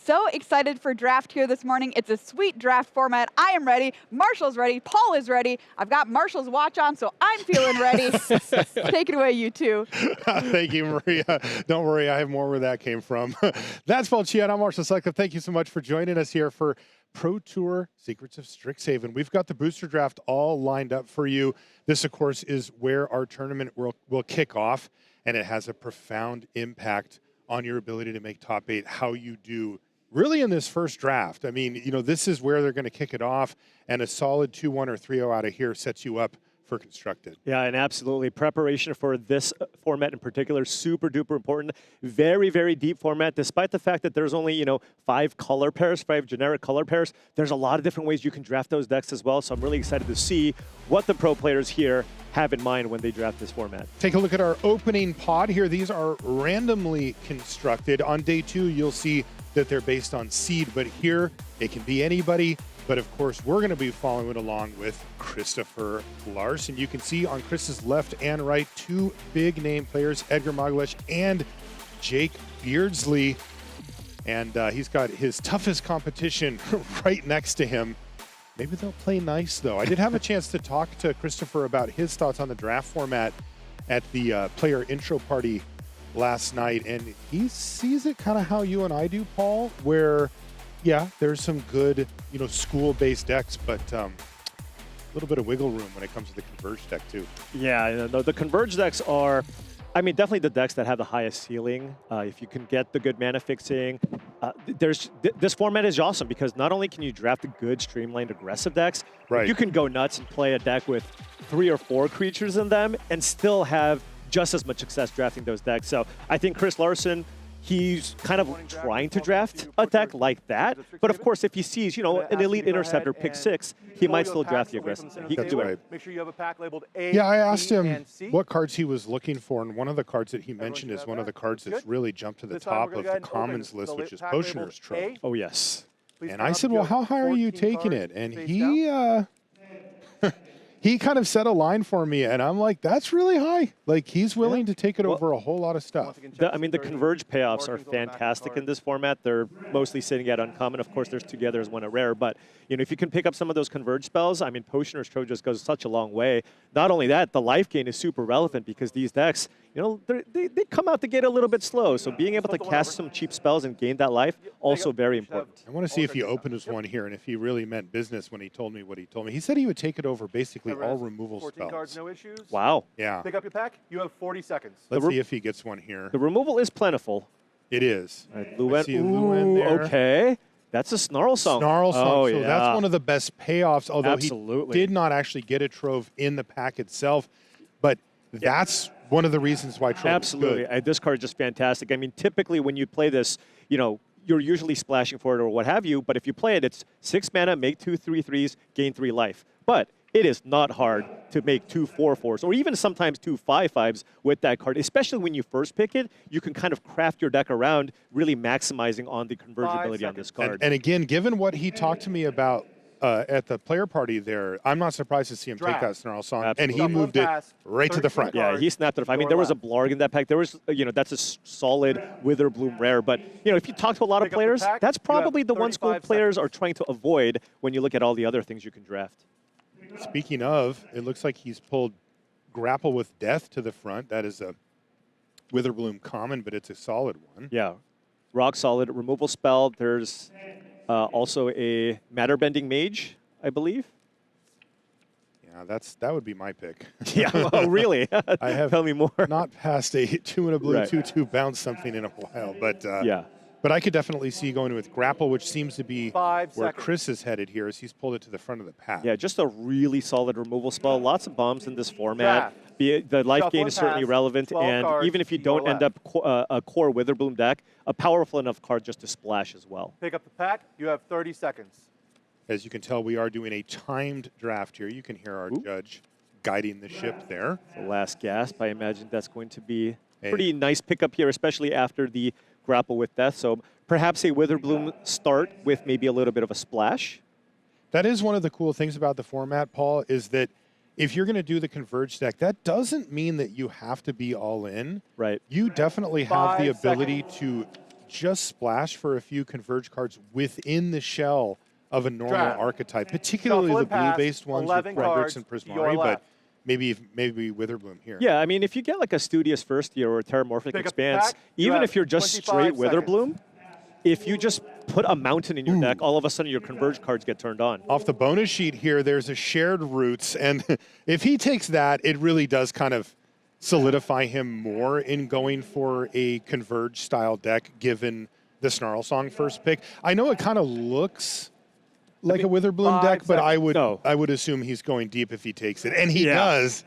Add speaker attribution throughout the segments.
Speaker 1: so excited for draft here this morning. It's a sweet draft format. I am ready. Marshall's ready. Paul is ready. I've got Marshall's watch on, so I'm feeling ready. Take it away, you two.
Speaker 2: Thank you, Maria. Don't worry, I have more where that came from. That's Paul Chiat. I'm Marshall Sutcliffe. Thank you so much for joining us here for Pro Tour Secrets of Strixhaven. We've got the booster draft all lined up for you. This, of course, is where our tournament will kick off, and it has a profound impact on your ability to make top 8, how you do really in this first draft. I mean, you know, this is where they're going to kick it off, and a solid 2-1 or 3-0 out of here sets you up for Constructed.
Speaker 3: Yeah, and absolutely. Preparation for this format in particular, super duper important. Very, very deep format. Despite the fact that there's only, 5 color pairs, 5 generic color pairs, there's a lot of different ways you can draft those decks as well. So I'm really excited to see what the pro players here have in mind when they draft this format.
Speaker 2: Take a look at our opening pod here. These are randomly constructed. On day 2, you'll see that they're based on seed, but here it can be anybody. But of course, we're going to be following along with Christoffer Larsen. You can see on Chris's left and right 2 big name players, Edgar Mogilevich and Jake Beardsley. And he's got his toughest competition right next to him. Maybe they'll play nice, though. I did have a chance to talk to Christoffer about his thoughts on the draft format at the player intro party last night. And he sees it kind of how you and I do, Paul, where yeah, there's some good, school-based decks, but a little bit of wiggle room when it comes to the Converge deck, too.
Speaker 3: Yeah, the Converge decks are, definitely the decks that have the highest ceiling. If you can get the good mana fixing, this format is awesome because not only can you draft the good, streamlined, aggressive decks,
Speaker 2: right,
Speaker 3: you can go nuts and play a deck with 3 or 4 creatures in them and still have just as much success drafting those decks. So I think Chris Larsen, he's kind of trying to draft a deck like that. But of course, if he sees, an elite interceptor pick 6, he might still draft the aggressive. He can do it.
Speaker 4: Make sure you have a pack labeled A.
Speaker 2: Yeah, I asked him what cards he was looking for, and one of the cards that he mentioned is one of the cards that's really jumped to the top of the commons list, which is Potioner's Trove.
Speaker 3: Oh, yes.
Speaker 2: And I said, well, how high are you taking it? And he he kind of set a line for me, and I'm like, that's really high. Like, he's willing to take it over a whole lot of stuff.
Speaker 3: The Converge payoffs are fantastic in this format. They're mostly sitting at uncommon. Of course, there's Together as one at rare, but if you can pick up some of those Converge spells, Potioner's Trove just goes such a long way. Not only that, the life gain is super relevant because these decks, they come out to get a little bit slow. So being able to cast some cheap spells and gain that life, also very important.
Speaker 2: I want to see if he opens one here and if he really meant business when he told me what he told me. He said he would take it over basically all removal
Speaker 4: 14
Speaker 2: spells.
Speaker 4: cards, no issues.
Speaker 3: Wow.
Speaker 2: Yeah.
Speaker 4: Pick up your pack. You have 40 seconds.
Speaker 2: Let's see if he gets one here.
Speaker 3: The removal is plentiful.
Speaker 2: It is.
Speaker 3: Luen.
Speaker 2: See Luen there.
Speaker 3: Okay. That's a Snarl Song.
Speaker 2: Snarl Song.
Speaker 3: Oh,
Speaker 2: so
Speaker 3: yeah.
Speaker 2: that's one of the best payoffs, although
Speaker 3: Absolutely.
Speaker 2: he did not actually get a Trove in the pack itself. But that's one of the reasons why Trove
Speaker 3: Absolutely.
Speaker 2: is good.
Speaker 3: This card is just fantastic. Typically when you play this, you're usually splashing for it or what have you, but if you play it, it's 6 mana, make 2 3/3s, gain 3 life. But it is not hard to make 2 4/4s or even sometimes 2 5/5s with that card, especially when you first pick it. You can kind of craft your deck around really maximizing on the convergibility on this card.
Speaker 2: And again, given what he talked to me about at the player party there, I'm not surprised to see him take that Snarl Song.
Speaker 3: Absolutely.
Speaker 2: And he moved it right to the front.
Speaker 3: Yeah, he snapped it off. There was a Blarg in that pack. There was, that's a solid Witherbloom rare. But, if you talk to a lot of players, that's probably the one school players are trying to avoid when you look at all the other things you can draft.
Speaker 2: Speaking of, it looks like he's pulled Grapple with Death to the front. That is a Witherbloom common, but it's a solid one.
Speaker 3: Yeah, rock solid removal spell. There's also a Matter Bending Mage, I believe.
Speaker 2: Yeah, that would be my pick.
Speaker 3: Yeah, oh, really?
Speaker 2: I have
Speaker 3: Tell me more.
Speaker 2: Not past a 2 and a blue 2/2 bounce something in a while, but
Speaker 3: yeah.
Speaker 2: But I could definitely see going with Grapple, which seems to be
Speaker 4: 5
Speaker 2: where
Speaker 4: seconds.
Speaker 2: Chris is headed here, as he's pulled it to the front of the pack.
Speaker 3: Yeah, just a really solid removal spell. Lots of bombs in this format. The life gain is certainly relevant, and even if you don't end up a core Witherbloom deck, a powerful enough card just to splash as well.
Speaker 4: Pick up the pack. You have 30 seconds.
Speaker 2: As you can tell, we are doing a timed draft here. You can hear our judge guiding the ship there.
Speaker 3: The last gasp. I imagine that's going to be a pretty nice pickup here, especially after the Grapple with Death. So perhaps a Witherbloom start with maybe a little bit of a splash.
Speaker 2: That is one of the cool things about the format, Paul, is that if you're going to do the Converge deck, that doesn't mean that you have to be all in.
Speaker 3: Right.
Speaker 2: You definitely have the ability to just splash for a few converge cards within the shell of a normal
Speaker 4: Draft.
Speaker 2: archetype, particularly
Speaker 4: Shuffle
Speaker 2: the
Speaker 4: and pass,
Speaker 2: blue-based ones with
Speaker 4: 11
Speaker 2: Fredericks and
Speaker 4: cards to your
Speaker 2: Prismari, but
Speaker 4: left.
Speaker 2: maybe Witherbloom here.
Speaker 3: Yeah, I mean, if you get like a Studious First Year or a Terramorphic
Speaker 4: Pick a
Speaker 3: Expanse,
Speaker 4: pack, you
Speaker 3: even
Speaker 4: have
Speaker 3: if you're just
Speaker 4: 25
Speaker 3: straight
Speaker 4: seconds.
Speaker 3: Witherbloom, if you just put a mountain in your deck, all of a sudden your converge cards get turned on.
Speaker 2: Off the bonus sheet here, there's a Shared Roots, and if he takes that, it really does kind of solidify him more in going for a converge style deck, given the Snarl Song first pick. I know it kind of looks like a Witherbloom
Speaker 4: 5
Speaker 2: deck, but I
Speaker 4: seconds.
Speaker 2: would assume he's going deep if he takes it, and he
Speaker 3: Yeah.
Speaker 2: does.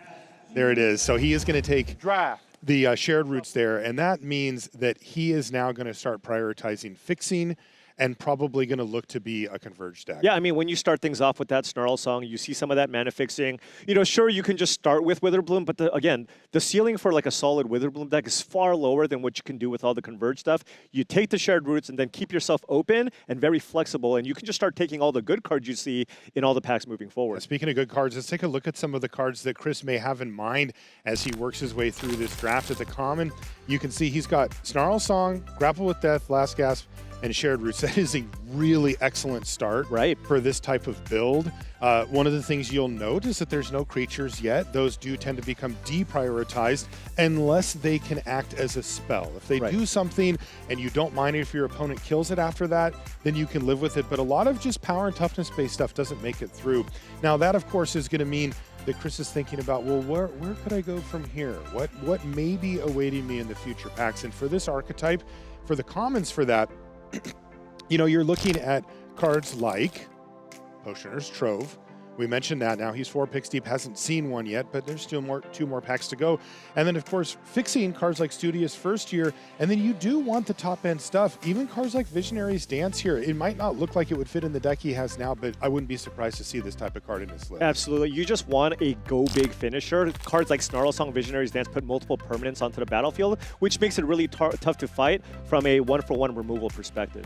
Speaker 2: There it is. So he is going to take
Speaker 4: Draft.
Speaker 2: the Shared Roots there, and that means that he is now going to start prioritizing fixing and probably going to look to be a converge deck.
Speaker 3: Yeah, I mean, when you start things off with that Snarl Song, you see some of that mana fixing. You know, sure, you can just start with Witherbloom, but again, the ceiling for like a solid Witherbloom deck is far lower than what you can do with all the converge stuff. You take the Shared Roots and then keep yourself open and very flexible, and you can just start taking all the good cards you see in all the packs moving forward.
Speaker 2: Speaking of good cards, let's take a look at some of the cards that Chris may have in mind as he works his way through this draft. At the common, you can see he's got Snarl Song, Grapple with Death, Last Gasp, and Shared Roots. That is a really excellent start for this type of build. One of the things you'll note is that there's no creatures yet. Those do tend to become deprioritized unless they can act as a spell. If they do something and you don't mind if your opponent kills it after that, then you can live with it. But a lot of just power and toughness-based stuff doesn't make it through. Now, that, of course, is going to mean that Chris is thinking about, well, where could I go from here? What may be awaiting me in the future packs? And for this archetype, for the commons for that, you know, you're looking at cards like Potioner's Trove. We mentioned that. Now he's 4 picks deep, hasn't seen one yet, but there's still 2 more packs to go. And then, of course, fixing cards like Studious First Year. And then you do want the top-end stuff. Even cards like Visionary's Dance here. It might not look like it would fit in the deck he has now, but I wouldn't be surprised to see this type of card in his list.
Speaker 3: Absolutely. You just want a go-big finisher. Cards like Snarl Song, Visionary's Dance put multiple permanents onto the battlefield, which makes it really tough to fight from a one-for-one removal perspective.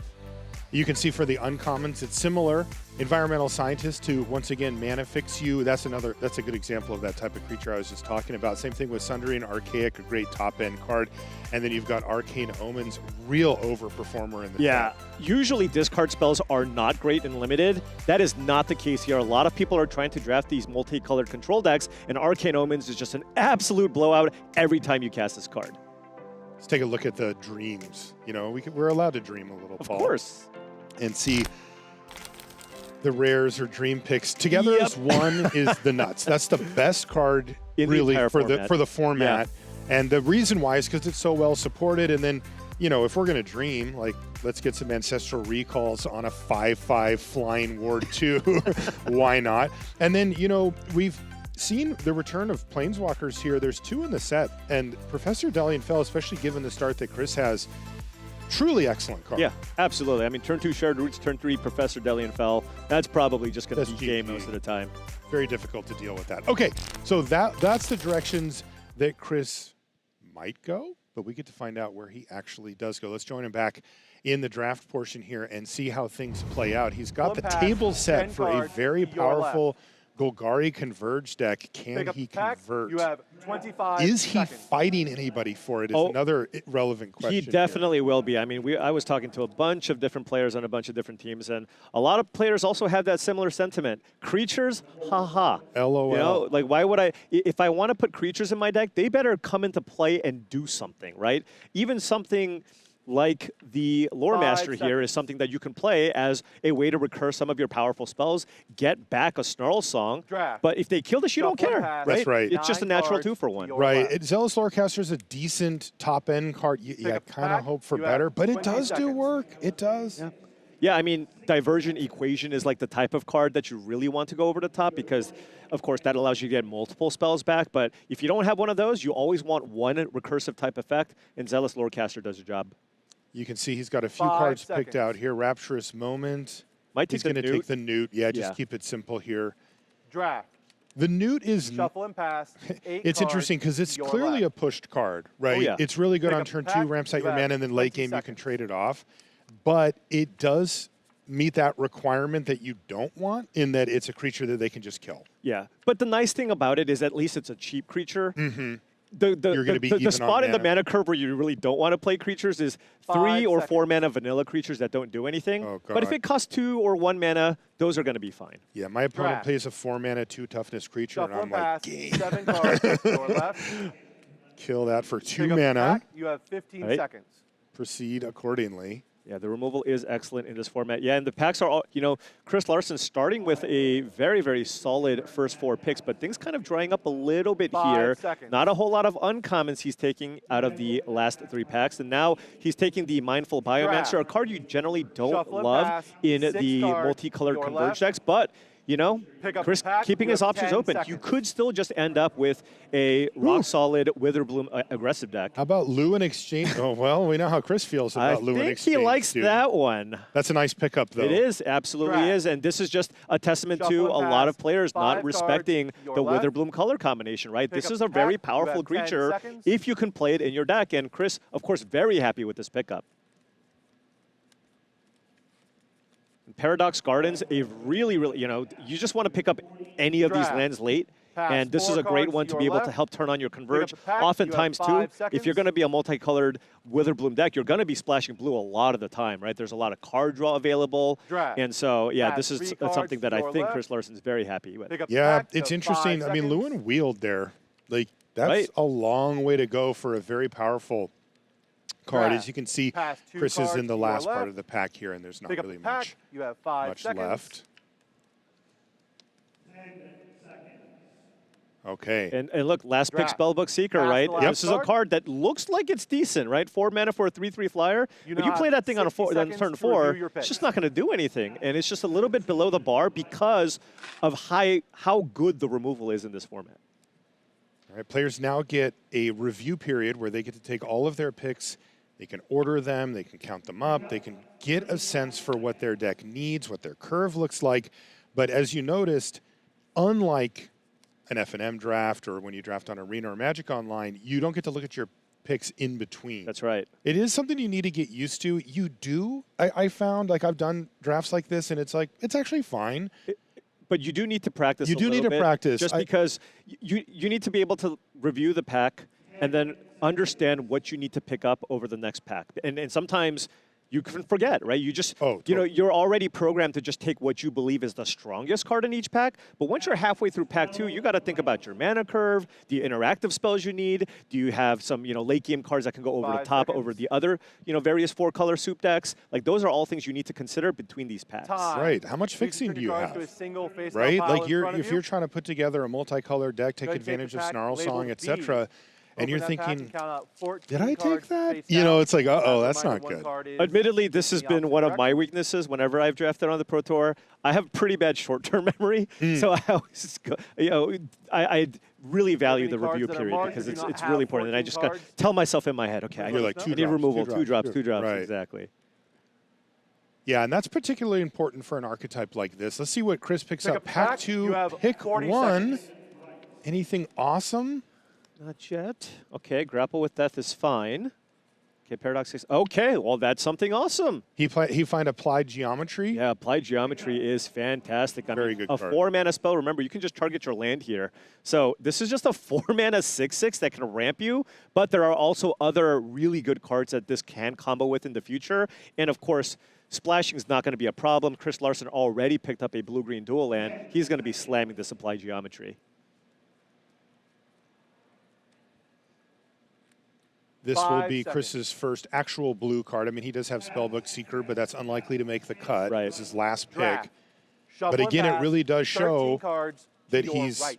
Speaker 2: You can see for the uncommons, it's similar. Environmental Scientist to, once again, mana fix you. That's a good example of that type of creature I was just talking about. Same thing with Sundering Archaic, a great top-end card. And then you've got Arcane Omens, real overperformer in the deck.
Speaker 3: Usually discard spells are not great and limited. That is not the case here. A lot of people are trying to draft these multicolored control decks, and Arcane Omens is just an absolute blowout every time you cast this card.
Speaker 2: Let's take a look at the dreams. You know, we're allowed to dream a little, Paul.
Speaker 3: Of course.
Speaker 2: And see the rares or dream picks together as one is the nuts. That's the best card
Speaker 3: in
Speaker 2: really for
Speaker 3: format.
Speaker 2: the format. Yeah. And the reason why is because it's so well supported. And then, you know, if we're going to dream, like, let's get some Ancestral Recalls on a 5/5 Flying Ward 2. Why not? And then, you know, we've seen the return of Planeswalkers here. There's 2 in the set. And Professor Delian Fell, especially given the start that Chris has, truly excellent card.
Speaker 3: Yeah, absolutely. I mean, turn 2 Shared Roots, turn 3 Professor Delian Fell. That's probably just going to be game most of the time.
Speaker 2: Very difficult to deal with that. Okay, so that's the directions that Chris might go, but we get to find out where he actually does go. Let's join him back in the draft portion here and see how things play out. He's got the table set for a very powerful Golgari Converge deck. Can he convert?
Speaker 4: You have 25
Speaker 2: Is he
Speaker 4: seconds.
Speaker 2: fighting anybody for it? Is another relevant question.
Speaker 3: He definitely will be. I mean, I was talking to a bunch of different players on a bunch of different teams, and a lot of players also have that similar sentiment. Creatures, haha.
Speaker 2: LOL.
Speaker 3: You know, like, why would if I want to put creatures in my deck, they better come into play and do something, right? Even something like the Lore Master here is something that you can play as a way to recur some of your powerful spells, get back a Snarl Song. But if they kill this, you don't care, right?
Speaker 2: That's right.
Speaker 3: It's just a natural 2-for-1.
Speaker 2: Right. Zealous Lorecaster is a decent top-end card. You kind of hope for better, but it does do work. It does.
Speaker 3: Yeah, I mean, Diversion Equation is like the type of card that you really want to go over the top because, of course, that allows you to get multiple spells back. But if you don't have one of those, you always want one recursive type effect, and Zealous Lorecaster does the job.
Speaker 2: You can see he's got a few cards picked out here. Rapturous Moment. He's going to take the Newt. Yeah, just keep it simple here.
Speaker 4: Draft.
Speaker 2: The Newt is...
Speaker 4: Shuffle and pass.
Speaker 2: It's interesting because it's clearly a pushed card, right?
Speaker 3: Oh, yeah.
Speaker 2: It's really good on turn 2, ramps out your mana, and then late game you can trade it off. But it does meet that requirement that you don't want in that it's a creature that they can just kill.
Speaker 3: Yeah, but the nice thing about it is at least it's a cheap creature. the
Speaker 2: you're going to be even on
Speaker 3: spot in the
Speaker 2: mana.
Speaker 3: mana curve where you really don't want to play creatures is 3 or 4 mana vanilla creatures that don't do anything.
Speaker 2: Oh,
Speaker 3: but if
Speaker 2: God.
Speaker 3: it costs 2 or 1 mana, those are going to be fine.
Speaker 2: Yeah, my opponent
Speaker 4: Draft.
Speaker 2: plays a 4 mana 2 toughness creature,
Speaker 4: Shuffle
Speaker 2: and
Speaker 4: and
Speaker 2: I'm like,
Speaker 4: pass.
Speaker 2: game.
Speaker 4: 7 cards. Your left.
Speaker 2: Kill that for 2
Speaker 4: Pick up the
Speaker 2: mana.
Speaker 4: pack. You have 15
Speaker 3: Right.
Speaker 4: seconds.
Speaker 2: Proceed accordingly.
Speaker 3: Yeah, the removal is excellent in this format. Yeah, and the packs are all, Chris Larsen starting with a very, very solid first 4 picks, but things kind of drying up a little bit
Speaker 4: 5
Speaker 3: here.
Speaker 4: seconds.
Speaker 3: Not a whole lot of uncommons he's taking out of the last 3 packs, and now he's taking the Mindful Biomancer, a card you generally don't
Speaker 4: Shuffle and
Speaker 3: love
Speaker 4: pass.
Speaker 3: in
Speaker 4: 6
Speaker 3: the
Speaker 4: cards.
Speaker 3: multicolored
Speaker 4: Your
Speaker 3: Converge
Speaker 4: left.
Speaker 3: decks, but
Speaker 4: Pick up
Speaker 3: Chris
Speaker 4: the pack.
Speaker 3: keeping
Speaker 4: You
Speaker 3: his
Speaker 4: have
Speaker 3: options
Speaker 4: 10
Speaker 3: open. You
Speaker 4: seconds.
Speaker 3: could still just end up with a rock-solid Witherbloom aggressive deck.
Speaker 2: How about Lou in exchange? Oh, well, we know how Chris feels
Speaker 3: I
Speaker 2: about Lou in
Speaker 3: think
Speaker 2: exchange.
Speaker 3: he likes
Speaker 2: dude.
Speaker 3: that one.
Speaker 2: That's a nice pickup, though.
Speaker 3: It is, absolutely
Speaker 4: Draft.
Speaker 3: is. And this is just a testament
Speaker 4: Shuffle
Speaker 3: to
Speaker 4: and
Speaker 3: a lot of
Speaker 4: pass.
Speaker 3: players
Speaker 4: 5
Speaker 3: not
Speaker 4: cards.
Speaker 3: respecting
Speaker 4: Your
Speaker 3: the
Speaker 4: left.
Speaker 3: Witherbloom color combination, right?
Speaker 4: Pick
Speaker 3: This
Speaker 4: up
Speaker 3: is
Speaker 4: the
Speaker 3: a very
Speaker 4: pack. You have
Speaker 3: powerful
Speaker 4: 10
Speaker 3: creature
Speaker 4: seconds.
Speaker 3: if you can play it in your deck. And Chris, of course, very happy with this pickup. Paradox Gardens, a really, really, you just want to pick up any of these
Speaker 4: Draft.
Speaker 3: lands late.
Speaker 4: Pass.
Speaker 3: And this
Speaker 4: 4
Speaker 3: is a great
Speaker 4: cards
Speaker 3: one
Speaker 4: to
Speaker 3: to
Speaker 4: your
Speaker 3: be able to
Speaker 4: left.
Speaker 3: help turn on your Converge.
Speaker 4: the pack. You have
Speaker 3: Oftentimes, too,
Speaker 4: 5
Speaker 3: if you're
Speaker 4: seconds.
Speaker 3: going to be a multicolored Witherbloom deck, you're going to be splashing blue a lot of the time, right? There's a lot of card draw available.
Speaker 4: Draft.
Speaker 3: And so, yeah,
Speaker 4: Pass.
Speaker 3: this is
Speaker 4: 3
Speaker 3: something
Speaker 4: cards
Speaker 3: that
Speaker 4: to
Speaker 3: I
Speaker 4: your
Speaker 3: think
Speaker 4: left.
Speaker 3: Chris Larsen's very happy with.
Speaker 4: Pick up the
Speaker 2: Yeah,
Speaker 4: pack.
Speaker 2: it's
Speaker 4: You have
Speaker 2: interesting.
Speaker 4: 5
Speaker 2: I mean,
Speaker 4: seconds.
Speaker 2: Lewin wheeled there. Like, that's
Speaker 3: Right.
Speaker 2: a long way to go for a very powerful card.
Speaker 4: Draft.
Speaker 2: As you can see,
Speaker 4: Pass 2
Speaker 2: Chris is
Speaker 4: cards
Speaker 2: in the
Speaker 4: to your
Speaker 2: last part
Speaker 4: left.
Speaker 2: of the pack here, and there's not
Speaker 4: Pick up
Speaker 2: really
Speaker 4: the pack.
Speaker 2: much,
Speaker 4: You have 5
Speaker 2: much
Speaker 4: seconds.
Speaker 2: left. Okay.
Speaker 3: And look, last pick
Speaker 4: Draft.
Speaker 3: Spellbook Seeker,
Speaker 4: Pass
Speaker 3: right?
Speaker 4: the last
Speaker 3: This is a
Speaker 4: card.
Speaker 3: card that looks like it's decent, right? 4 mana for a 3/3 flyer.
Speaker 4: You
Speaker 3: But
Speaker 4: now
Speaker 3: you play
Speaker 4: have
Speaker 3: that thing on
Speaker 4: 60
Speaker 3: turn
Speaker 4: seconds to
Speaker 3: 4,
Speaker 4: review your
Speaker 3: it's
Speaker 4: picks.
Speaker 3: just not going to do anything. And it's just a little bit below the bar because of how good the removal is in this format.
Speaker 2: All right, players now get a review period where they get to take all of their picks. They can order them, they can count them up, they can get a sense for what their deck needs, what their curve looks like. But as you noticed, unlike an F&M draft or when you draft on Arena or Magic Online, you don't get to look at your picks in between.
Speaker 3: That's right.
Speaker 2: It is something you need to get used to. You do. I found, like, I've done drafts like this, and it's like, it's actually fine.
Speaker 3: But you do need to practice.
Speaker 2: You
Speaker 3: a
Speaker 2: do need
Speaker 3: little
Speaker 2: to
Speaker 3: bit,
Speaker 2: practice.
Speaker 3: just because you need to be able to review the pack and then understand what you need to pick up over the next pack. And sometimes you can forget, right? You just, you're already programmed to just take what you believe is the strongest card in each pack. But once you're halfway through pack 2, you got to think about your mana curve, the interactive spells you need. Do you have some, late game cards that can go over the
Speaker 4: 5
Speaker 3: top
Speaker 4: seconds.
Speaker 3: over the other, various 4-color soup decks? Like, those are all things you need to consider between these packs.
Speaker 4: Time.
Speaker 2: Right. How much
Speaker 4: You
Speaker 2: fixing
Speaker 4: turn
Speaker 2: do
Speaker 4: your
Speaker 2: you
Speaker 4: cards to a
Speaker 2: have?
Speaker 4: single face-up
Speaker 2: Right?
Speaker 4: pile
Speaker 2: Like,
Speaker 4: in
Speaker 2: you're
Speaker 4: front of
Speaker 2: if
Speaker 4: you.
Speaker 2: you're trying to put together a multicolored deck, take
Speaker 4: Go ahead and take
Speaker 2: advantage
Speaker 4: the
Speaker 2: of
Speaker 4: pack,
Speaker 2: Snarl
Speaker 4: label
Speaker 2: Song,
Speaker 4: B.
Speaker 2: etc., and
Speaker 4: Open
Speaker 2: you're
Speaker 4: that pack
Speaker 2: thinking,
Speaker 4: and count out 14
Speaker 2: did I take
Speaker 4: cards
Speaker 2: that?
Speaker 4: face
Speaker 2: You know,
Speaker 4: down.
Speaker 2: it's like, uh-oh,
Speaker 4: As
Speaker 2: that's
Speaker 4: a reminder,
Speaker 2: not
Speaker 4: one
Speaker 2: good.
Speaker 4: card is
Speaker 3: Admittedly, this has
Speaker 4: the
Speaker 3: been
Speaker 4: opposite
Speaker 3: one of my
Speaker 4: direction.
Speaker 3: weaknesses whenever I've drafted on the Pro Tour. I have pretty bad short-term memory, so I always I really value
Speaker 4: any
Speaker 3: the
Speaker 4: cards
Speaker 3: review
Speaker 4: that are
Speaker 3: period
Speaker 4: marked?
Speaker 3: because
Speaker 4: Do
Speaker 3: it's
Speaker 4: not
Speaker 3: it's
Speaker 4: have
Speaker 3: really important. And I
Speaker 4: 14
Speaker 3: just got
Speaker 4: cards?
Speaker 3: tell myself in my head, okay,
Speaker 2: You're like,
Speaker 3: I
Speaker 2: two
Speaker 3: need
Speaker 2: drops,
Speaker 3: removal,
Speaker 2: two
Speaker 3: two drops,
Speaker 2: drops. Right.
Speaker 3: exactly.
Speaker 2: yeah, and that's particularly important for an archetype like this. Let's see what Chris picks
Speaker 4: Pick
Speaker 2: up.
Speaker 4: up the
Speaker 2: Pack
Speaker 4: pack.
Speaker 2: 2,
Speaker 4: You have
Speaker 2: pick
Speaker 4: 40
Speaker 2: 1.
Speaker 4: seconds.
Speaker 2: Anything awesome?
Speaker 3: Not yet. Okay, grapple with death is fine. Okay, Paradox 6. Okay, well, that's something awesome.
Speaker 2: He find applied geometry.
Speaker 3: Yeah, Applied Geometry is fantastic. I
Speaker 2: Very
Speaker 3: mean,
Speaker 2: good
Speaker 3: a
Speaker 2: card.
Speaker 3: 4-mana spell. Remember, you can just target your land here. So this is just a 4-mana 6/6 that can ramp you, but there are also other really good cards that this can combo with in the future. And of course, splashing is not going to be a problem. Chris Larsen already picked up a blue-green dual land. He's going to be slamming this Applied Geometry.
Speaker 2: This will
Speaker 4: 5
Speaker 2: be
Speaker 4: seconds.
Speaker 2: Chris's first actual blue card. I mean, he does have Spellbook Seeker, but that's unlikely to make the cut.
Speaker 3: Right.
Speaker 2: It's his last
Speaker 4: Draft.
Speaker 2: pick.
Speaker 4: Shuffle
Speaker 2: But
Speaker 4: and
Speaker 2: again, it
Speaker 4: pass.
Speaker 2: really does
Speaker 4: 13
Speaker 2: show
Speaker 4: cards to
Speaker 2: that
Speaker 4: your
Speaker 2: he's
Speaker 4: right.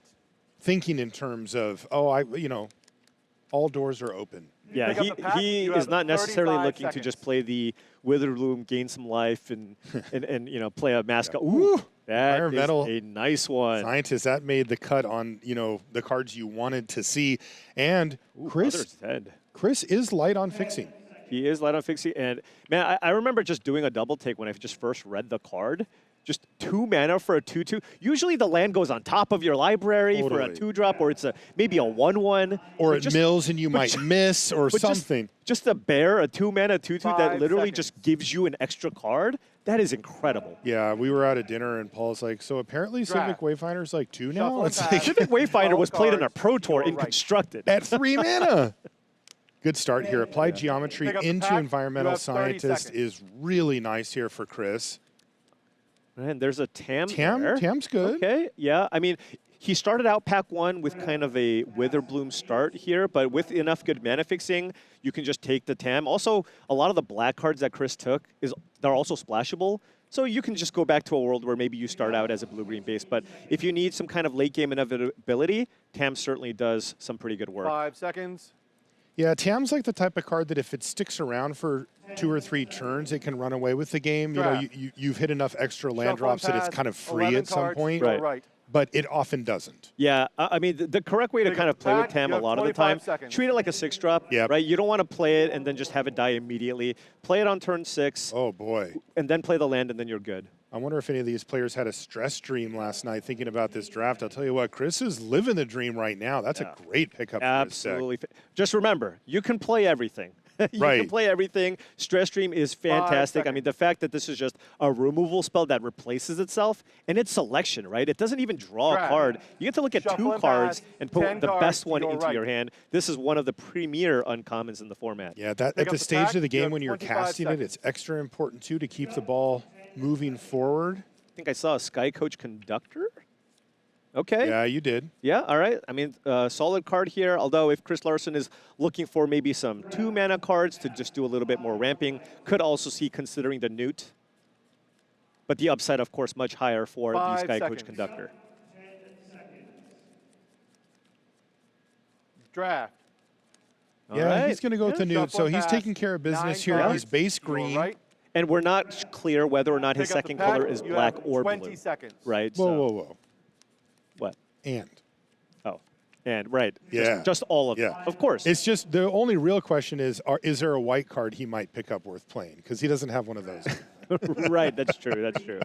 Speaker 2: thinking in terms of, all doors are open.
Speaker 3: Yeah,
Speaker 4: Pick up the pack.
Speaker 3: he
Speaker 4: You
Speaker 3: is
Speaker 4: have
Speaker 3: not necessarily
Speaker 4: 35
Speaker 3: looking to
Speaker 4: seconds.
Speaker 3: just play the Witherbloom, gain some life, and play a mascot. Ooh, that
Speaker 2: Iron
Speaker 3: is
Speaker 2: Metal.
Speaker 3: a nice one.
Speaker 2: Scientist, that made the cut on, the cards you wanted to see. And
Speaker 3: Other's dead.
Speaker 2: Chris is light on fixing.
Speaker 3: He is light on fixie, and man, I remember just doing a double take when I just first read the card, just 2 mana for a 2/2. Usually the land goes on top of your library for a
Speaker 2: Totally.
Speaker 3: 2-drop, or it's maybe a 1/1.
Speaker 2: Or
Speaker 3: But
Speaker 2: it
Speaker 3: just-
Speaker 2: mills and you
Speaker 3: but
Speaker 2: might
Speaker 3: ju-
Speaker 2: miss or
Speaker 3: but
Speaker 2: something.
Speaker 3: Just a bear, a 2-mana 2/2 that
Speaker 4: 5
Speaker 3: literally
Speaker 4: seconds.
Speaker 3: just gives you an extra card. That is incredible.
Speaker 2: Yeah, we were out at dinner and Paul's like, so apparently Civic
Speaker 4: Draft.
Speaker 2: Wayfinder's like 2
Speaker 4: Shuffle
Speaker 2: now?
Speaker 4: and
Speaker 2: It's
Speaker 4: pass.
Speaker 2: like
Speaker 3: Civic Wayfinder was played on a
Speaker 4: cards
Speaker 3: Pro
Speaker 4: to
Speaker 3: Tour
Speaker 4: your
Speaker 3: in
Speaker 4: right.
Speaker 3: Constructed.
Speaker 2: at 3 mana. Good start here. Applied geometry
Speaker 4: Pick up the
Speaker 2: into
Speaker 4: pack. You
Speaker 2: environmental
Speaker 4: have 30
Speaker 2: scientist
Speaker 4: seconds.
Speaker 2: is really nice here for Chris.
Speaker 3: And there's a Tam there.
Speaker 2: Tam's good.
Speaker 3: Okay, yeah. I mean, he started out pack 1 with kind of a Witherbloom start here, but with enough good mana fixing, you can just take the Tam. Also, a lot of the black cards that Chris took, they're also splashable. So you can just go back to a world where maybe you start out as a blue-green base. But if you need some kind of late-game inevitability, Tam certainly does some pretty good work.
Speaker 4: 5 seconds.
Speaker 2: Yeah, Tam's like the type of card that if it sticks around for 2 or 3 turns, it can run away with the game. You know,
Speaker 4: Draft.
Speaker 2: you've hit enough extra land
Speaker 4: Shuffle and
Speaker 2: drops that it's
Speaker 4: pass,
Speaker 2: kind of free
Speaker 4: 11
Speaker 2: at some
Speaker 4: cards to
Speaker 2: point,
Speaker 4: your
Speaker 3: Right.
Speaker 4: right.
Speaker 2: but it often doesn't.
Speaker 3: Yeah, I mean, the correct way to
Speaker 4: Pick
Speaker 3: kind
Speaker 4: up
Speaker 3: of
Speaker 4: the
Speaker 3: play with
Speaker 4: pack.
Speaker 3: Tam
Speaker 4: You
Speaker 3: a
Speaker 4: have
Speaker 3: lot of the
Speaker 4: 25
Speaker 3: time,
Speaker 4: seconds.
Speaker 3: treat it like a 6-drop,
Speaker 2: Yep.
Speaker 3: right? You don't want to play it and then just have it die immediately. Play it on turn 6,
Speaker 2: Oh, boy.
Speaker 3: and then play the land, and then you're good.
Speaker 2: I wonder if any of these players had a stress dream last night thinking about this draft. I'll tell you what, Chris is living the dream right now. That's
Speaker 3: Yeah.
Speaker 2: a great pickup for his deck.
Speaker 3: Absolutely. Just remember, you can play everything. You
Speaker 2: Right.
Speaker 3: can play everything. Stress Stream is fantastic. I mean, the fact that this is just a removal spell that replaces itself, and it's selection, right? It doesn't even draw a
Speaker 4: Draft.
Speaker 3: card. You get to look at
Speaker 4: Shuffle
Speaker 3: 2
Speaker 4: and
Speaker 3: cards
Speaker 4: pass.
Speaker 3: and put
Speaker 4: 10
Speaker 3: the
Speaker 4: cards
Speaker 3: best
Speaker 4: to
Speaker 3: one
Speaker 4: your
Speaker 3: into
Speaker 4: right.
Speaker 3: your hand. This is one of the premier uncommons in the format.
Speaker 2: Yeah,
Speaker 4: Pick
Speaker 2: at
Speaker 4: up
Speaker 2: the
Speaker 4: the
Speaker 2: stage
Speaker 4: pack.
Speaker 2: of the
Speaker 4: You
Speaker 2: game
Speaker 4: have
Speaker 2: when you're
Speaker 4: 25
Speaker 2: casting it,
Speaker 4: seconds.
Speaker 2: it's extra important, too, to keep the ball moving forward.
Speaker 3: I think I saw a Sky Coach Conductor. Okay.
Speaker 2: Yeah, you did.
Speaker 3: Yeah, all right. I mean, solid card here. Although if Chris Larsen is looking for maybe some 2-mana cards to just do a little bit more ramping, could also see considering the Newt. But the upside, of course, much higher for the
Speaker 4: 5
Speaker 3: Sky
Speaker 4: seconds.
Speaker 3: Coach Conductor.
Speaker 4: Draft.
Speaker 3: All
Speaker 2: Yeah,
Speaker 3: right.
Speaker 2: he's going to go with the Newt.
Speaker 4: Shuffle
Speaker 2: So
Speaker 4: and
Speaker 2: he's
Speaker 4: pass.
Speaker 2: taking care of business
Speaker 4: 9
Speaker 2: here.
Speaker 4: cards
Speaker 2: He's base
Speaker 4: to your
Speaker 2: green.
Speaker 4: right.
Speaker 3: And we're not clear whether or not his
Speaker 4: Pick up the
Speaker 3: second
Speaker 4: pack.
Speaker 3: color is
Speaker 4: You
Speaker 3: black
Speaker 4: have
Speaker 3: or
Speaker 4: 20
Speaker 3: blue.
Speaker 4: seconds.
Speaker 3: Right?
Speaker 2: Whoa,
Speaker 3: so,
Speaker 2: whoa, whoa.
Speaker 3: What?
Speaker 2: And.
Speaker 3: Oh. And, right.
Speaker 2: Yeah.
Speaker 3: Just all of
Speaker 2: Yeah.
Speaker 3: them. Of course.
Speaker 2: It's just the only real question is there a white card he might pick up worth playing? Because he doesn't have one of those.
Speaker 3: Right. That's true. That's true.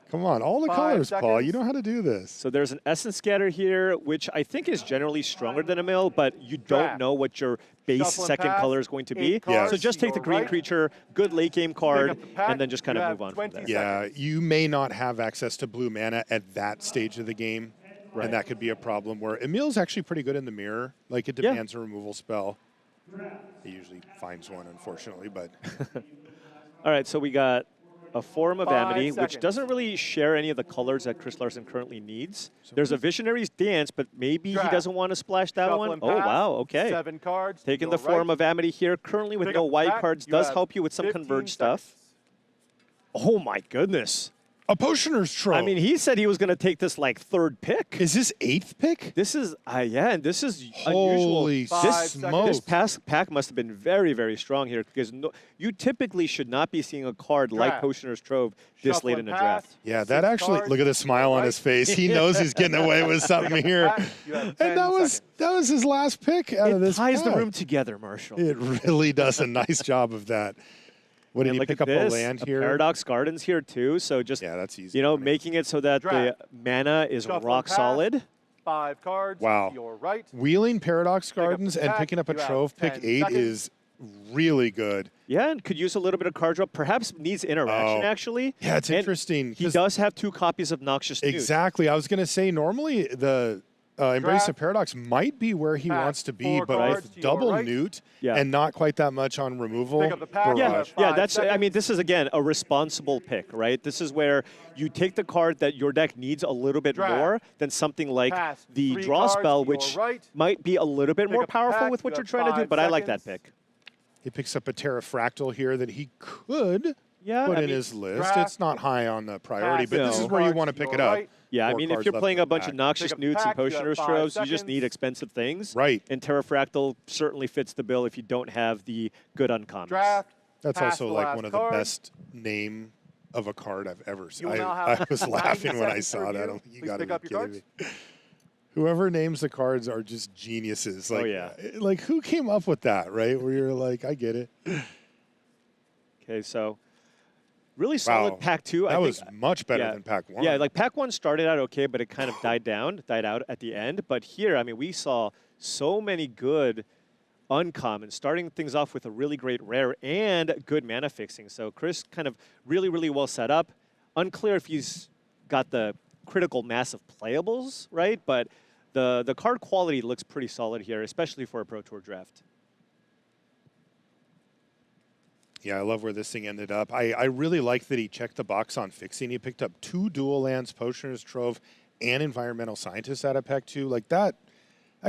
Speaker 2: Come on, all the
Speaker 4: 5
Speaker 2: colors, Paul.
Speaker 4: seconds.
Speaker 2: You know how to do this.
Speaker 3: So there's an Essence Scatter here, which I think is generally stronger than a mill, but you don't
Speaker 4: Draft.
Speaker 3: know what your base
Speaker 4: Shuffle and
Speaker 3: second
Speaker 4: pass.
Speaker 3: color is going to be.
Speaker 4: 8 cards
Speaker 3: So just
Speaker 4: to
Speaker 3: take the
Speaker 4: your
Speaker 3: green
Speaker 4: right.
Speaker 3: creature, good late game card,
Speaker 4: up the pack.
Speaker 3: and then just kind
Speaker 4: You
Speaker 3: of
Speaker 4: have
Speaker 3: move on from
Speaker 4: 20
Speaker 3: there.
Speaker 4: seconds.
Speaker 2: Yeah, you may not have access to blue mana at that stage of the game,
Speaker 3: Right.
Speaker 2: and that could be a problem. Where Emil's actually pretty good in the mirror. Like it
Speaker 3: Yeah.
Speaker 2: demands a removal spell. He usually finds one, unfortunately, but
Speaker 3: All right, so we got a Forum of
Speaker 4: 5
Speaker 3: Amity, which
Speaker 4: seconds.
Speaker 3: doesn't really share any of the colors that Chris Larsen currently needs. There's a Visionary's Dance, but maybe he
Speaker 4: Draft.
Speaker 3: doesn't want to splash that
Speaker 4: Shuffle
Speaker 3: one.
Speaker 4: and
Speaker 3: Oh,
Speaker 4: pass.
Speaker 3: wow, okay.
Speaker 4: 7 cards. to
Speaker 3: Taking
Speaker 4: your
Speaker 3: the Forum
Speaker 4: right.
Speaker 3: of Amity here, currently with
Speaker 4: Pick
Speaker 3: no
Speaker 4: up the
Speaker 3: white
Speaker 4: pack.
Speaker 3: cards,
Speaker 4: You
Speaker 3: does
Speaker 4: have
Speaker 3: help you with some
Speaker 4: 15
Speaker 3: converge stuff.
Speaker 4: seconds.
Speaker 3: Oh my goodness.
Speaker 2: a Potioner's Trove.
Speaker 3: I mean, he said he was going to take this like 3rd pick.
Speaker 2: is this 8th pick?
Speaker 3: This is, yeah, and this is
Speaker 2: Holy
Speaker 3: unusual.
Speaker 4: 5
Speaker 2: smokes!
Speaker 3: This pack must have been very, very strong here because you typically should not be seeing a card like
Speaker 4: Draft.
Speaker 3: Potioner's Trove this
Speaker 4: Shuffle
Speaker 3: late
Speaker 4: and
Speaker 3: in a
Speaker 4: pass.
Speaker 3: draft.
Speaker 2: Yeah,
Speaker 4: 6
Speaker 2: that actually.
Speaker 4: cards
Speaker 2: Look at the
Speaker 4: to
Speaker 2: smile
Speaker 4: your
Speaker 2: on his
Speaker 4: right.
Speaker 2: face. He knows he's getting away with something here.
Speaker 4: You have 10
Speaker 2: And that was
Speaker 4: seconds.
Speaker 2: his last pick out of
Speaker 3: It
Speaker 2: this
Speaker 3: ties the
Speaker 2: pack.
Speaker 3: room together, Marshall.
Speaker 2: It really does a nice job of that. What did
Speaker 3: And
Speaker 2: he
Speaker 3: look
Speaker 2: pick
Speaker 3: at
Speaker 2: up
Speaker 3: this,
Speaker 2: a land
Speaker 3: a
Speaker 2: here?
Speaker 3: Paradox Gardens here too. So just
Speaker 2: Yeah, that's easy.
Speaker 3: you know,
Speaker 2: money.
Speaker 3: making it so that
Speaker 4: Draft.
Speaker 3: the mana is
Speaker 4: Shuffle
Speaker 3: rock
Speaker 4: and pass.
Speaker 3: solid.
Speaker 4: 5 cards.
Speaker 2: Wow.
Speaker 4: To your right.
Speaker 2: Wheeling Paradox
Speaker 4: up the
Speaker 2: Gardens and
Speaker 4: pack.
Speaker 2: picking up a
Speaker 4: You have
Speaker 2: Trove
Speaker 4: 10
Speaker 2: pick 8
Speaker 4: seconds.
Speaker 2: is really good.
Speaker 3: Yeah, and could use a little bit of card drop. Perhaps needs interaction
Speaker 2: Oh.
Speaker 3: actually.
Speaker 2: Yeah, it's
Speaker 3: And
Speaker 2: interesting.
Speaker 3: He
Speaker 2: 'cause-
Speaker 3: does have 2 copies of Noxious Newt.
Speaker 2: Exactly. I was going to say normally the Embrace of
Speaker 4: Draft.
Speaker 2: Paradox might be where he
Speaker 4: Pass.
Speaker 2: wants to be,
Speaker 4: 4
Speaker 2: but
Speaker 4: cards
Speaker 2: with
Speaker 4: to your
Speaker 2: double
Speaker 4: right.
Speaker 2: Newt
Speaker 3: Yeah.
Speaker 2: and not quite that much on removal.
Speaker 4: Pick up the pack.
Speaker 3: Yeah,
Speaker 2: barrage.
Speaker 3: yeah,
Speaker 4: 5
Speaker 3: that's. I mean,
Speaker 4: seconds.
Speaker 3: this is again a responsible pick, right? This is where you take the card that your deck needs a little bit
Speaker 4: Draft.
Speaker 3: more than something like
Speaker 4: Pass.
Speaker 3: the
Speaker 4: 3
Speaker 3: draw
Speaker 4: cards
Speaker 3: spell,
Speaker 4: to your
Speaker 3: which
Speaker 4: right.
Speaker 3: might be a little bit
Speaker 4: Pick
Speaker 3: more
Speaker 4: up the
Speaker 3: powerful
Speaker 4: pack.
Speaker 3: with what
Speaker 4: You
Speaker 3: you're
Speaker 4: have
Speaker 3: trying to do.
Speaker 4: 5
Speaker 3: But I like that
Speaker 4: seconds.
Speaker 3: pick.
Speaker 2: He picks up a Terrafractal here that he could
Speaker 3: Yeah,
Speaker 2: put
Speaker 3: I
Speaker 2: in
Speaker 3: mean,
Speaker 2: his list.
Speaker 4: draft,
Speaker 2: It's not high on the priority,
Speaker 4: pass,
Speaker 2: but this
Speaker 3: no.
Speaker 2: is where you
Speaker 4: cards
Speaker 2: want to
Speaker 4: to
Speaker 2: pick
Speaker 4: your
Speaker 2: it up.
Speaker 4: right.
Speaker 3: Yeah, I
Speaker 2: 4
Speaker 3: mean, if
Speaker 2: cards
Speaker 3: you're
Speaker 2: left
Speaker 3: playing
Speaker 2: in
Speaker 3: a
Speaker 2: the
Speaker 3: bunch
Speaker 2: pack.
Speaker 3: of Noxious
Speaker 4: Pick up the
Speaker 3: Newts and
Speaker 4: pack, you have
Speaker 3: Potioner's
Speaker 4: 5
Speaker 3: Troves, you just
Speaker 4: seconds.
Speaker 3: need expensive things.
Speaker 2: Right.
Speaker 3: And Terrafractal certainly fits the bill if you don't have the good uncommons.
Speaker 4: Draft.
Speaker 2: That's
Speaker 4: pass
Speaker 2: also
Speaker 4: the
Speaker 2: like
Speaker 4: last
Speaker 2: one of the
Speaker 4: card.
Speaker 2: best name of a card I've ever seen.
Speaker 4: You will now
Speaker 2: I
Speaker 4: have
Speaker 2: was
Speaker 4: 90
Speaker 2: laughing when I
Speaker 4: seconds to
Speaker 2: saw that.
Speaker 4: review.
Speaker 2: I'm like, you
Speaker 4: Please
Speaker 2: got to
Speaker 4: pick up
Speaker 2: be
Speaker 4: your
Speaker 2: kidding me. Whoever names the cards are just geniuses. Like,
Speaker 3: yeah.
Speaker 2: Like, who came up with that, right? Where you're like, I get it.
Speaker 3: Okay, so Really solid
Speaker 2: Wow.
Speaker 3: pack 2.
Speaker 2: That was much better
Speaker 3: yeah.
Speaker 2: than pack 1.
Speaker 3: Yeah, like pack 1 started out okay, but it kind of died out at the end. But here, I mean, we saw so many good uncommon, starting things off with a really great rare and good mana fixing. So Chris kind of really, really well set up. Unclear if he's got the critical mass of playables, right? But the card quality looks pretty solid here, especially for a Pro Tour draft.
Speaker 2: Yeah, I love where this thing ended up. I really like that he checked the box on fixing. He picked up 2 dual lands, Potioner's Trove, and Environmental Scientist out of pack 2. Like that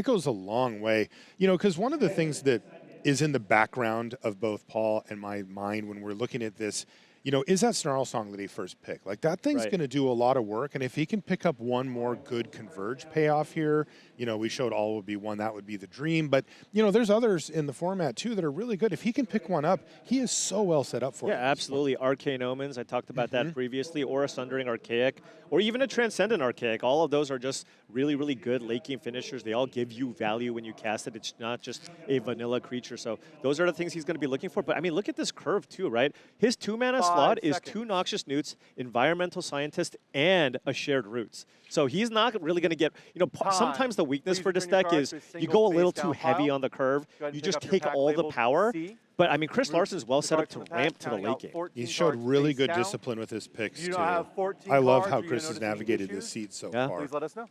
Speaker 2: goes a long way. You know, because one of the things that is in the background of both Paul and my mind when we're looking at this, you know, is that Snarl Song that he first picked. Like that thing's
Speaker 3: Right.
Speaker 2: going to do a lot of work. And if he can pick up one more good Converge payoff here, you know, we showed all would be one, that would be the dream. But, you know, there's others in the format too that are really good. If he can pick one up, he is so well set up for it.
Speaker 3: Yeah, absolutely. Arcane Omens, I talked about that previously, or a Sundering Archaic, or even a Transcendent Archaic. All of those are just really, really good late game finishers. They all give you value when you cast it. It's not just a vanilla creature. So those are the things he's going to be looking for. But I mean, look at this curve too, right? His 2 mana
Speaker 4: 5
Speaker 3: slot is
Speaker 4: seconds.
Speaker 3: 2 Noxious Newts, Environmental Scientist, and a Shared Roots. So he's not really going to get, you know,
Speaker 4: Time.
Speaker 3: sometimes the weakness
Speaker 4: Please
Speaker 3: for this
Speaker 4: return your
Speaker 3: deck
Speaker 4: cards
Speaker 3: is
Speaker 4: to a
Speaker 3: you go a
Speaker 4: single
Speaker 3: little
Speaker 4: face
Speaker 3: too
Speaker 4: down
Speaker 3: heavy
Speaker 4: pile.
Speaker 3: on the curve.
Speaker 4: Go ahead and
Speaker 3: You
Speaker 4: pick
Speaker 3: just
Speaker 4: up your
Speaker 3: take
Speaker 4: pack
Speaker 3: all the
Speaker 4: labeled
Speaker 3: power.
Speaker 4: C.
Speaker 3: But I mean, Chris
Speaker 4: Move
Speaker 3: Larsen's well
Speaker 4: the
Speaker 3: set up
Speaker 4: cards
Speaker 3: to
Speaker 4: in the pack,
Speaker 3: ramp to the
Speaker 4: counting
Speaker 3: late
Speaker 4: out
Speaker 3: game.
Speaker 4: 14
Speaker 2: He showed
Speaker 4: cards
Speaker 2: really
Speaker 4: face
Speaker 2: good
Speaker 4: down.
Speaker 2: discipline with his picks
Speaker 4: You
Speaker 2: too.
Speaker 4: don't have 14
Speaker 2: I love
Speaker 4: cards,
Speaker 2: how
Speaker 4: or you're
Speaker 2: Chris has
Speaker 4: noticing
Speaker 2: navigated
Speaker 4: issues?
Speaker 2: this seed so
Speaker 3: Yeah.
Speaker 2: far.
Speaker 4: Please let us know.